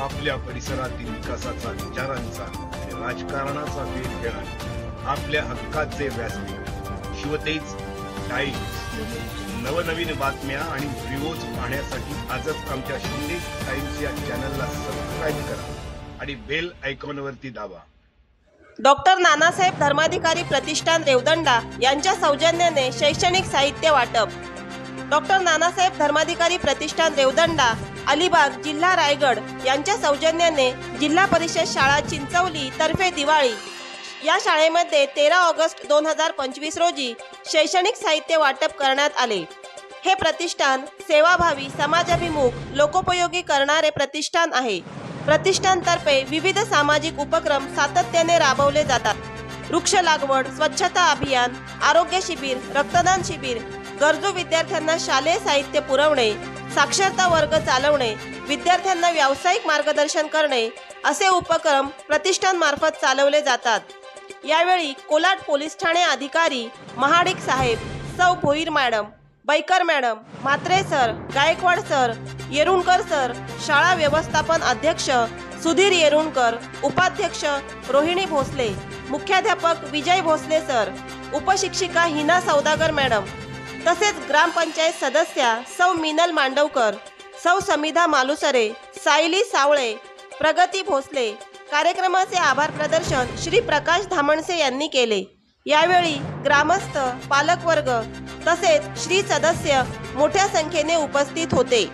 आपल्या परिसरातील विकासाचा, विचारांचा आणि राजकारणाचा वेध घेणारे आपल्या हक्काचे व्यासपीठ शिवतेज टाइम्स। नवनवीन बातम्या आणि व्हिडिओज पाहण्यासाठी आजच आमच्या शिवतेज टाइम्स या चॅनलला सबस्क्राईब करा आणि बेल आयकॉनवरती दाबा। डॉक्टर नानासाहेब धर्माधिकारी प्रतिष्ठान रेवदंडा यांच्या सौजन्याने शैक्षणिक साहित्य वाटप। डॉक्टर नानासाहेब धर्माधिकारी प्रतिष्ठान रेवदंडा अलिबाग जिल्हा रायगड यांच्या सौजन्याने जिल्हा परिषद शाळा चिंचवली तर्फे दिवाळी या शाळेमध्ये 13 ऑगस्ट 2025 रोजी शैक्षणिक साहित्य वाटप करण्यात आले। हे प्रतिष्ठान सेवाभावी, समाजाभिमुख, लोकोपयोगी करणारे प्रतिष्ठान आहे। प्रतिष्ठानतर्फे विविध सामाजिक उपक्रम सातत्याने राबवले जातात। वृक्ष लागवड, स्वच्छता अभियान, आरोग्य शिबिर, रक्तदान शिबिर, गरजू विद्यार्थ्यांना शालेय साहित्य पुरवणे, साक्षरता वर्ग चालवणे, विद्यार्थ्यांना व्यावसायिक मार्गदर्शन करणे असे उपक्रम प्रतिष्ठानमार्फत चालवले जातात। यावेळी कोलाड पोलीस ठाणे अधिकारी महाडिक साहेब, सौ Bhoir madam, Baikar madam, Mhatre sir, Gaikwad sir, Yerunkar sir, शाळा व्यवस्थापन अध्यक्ष सुधीर येरुणकर, उपाध्यक्ष रोहिणी भोसले, मुख्याध्यापक विजय भोसले सर, उपशिक्षिका हिना सौदागर मॅडम तसेच ग्रामपंचायत सदस्या सौ मिनल मांडवकर, सौ समिधा मालुसरे, सायली सावळे, प्रगती भोसले। कार्यक्रमाचे आभार प्रदर्शन श्री प्रकाश धामणसे यांनी केले। यावेळी ग्रामस्थ, पालकवर्ग तसेच श्री सदस्य मोठ्या संख्येने उपस्थित होते।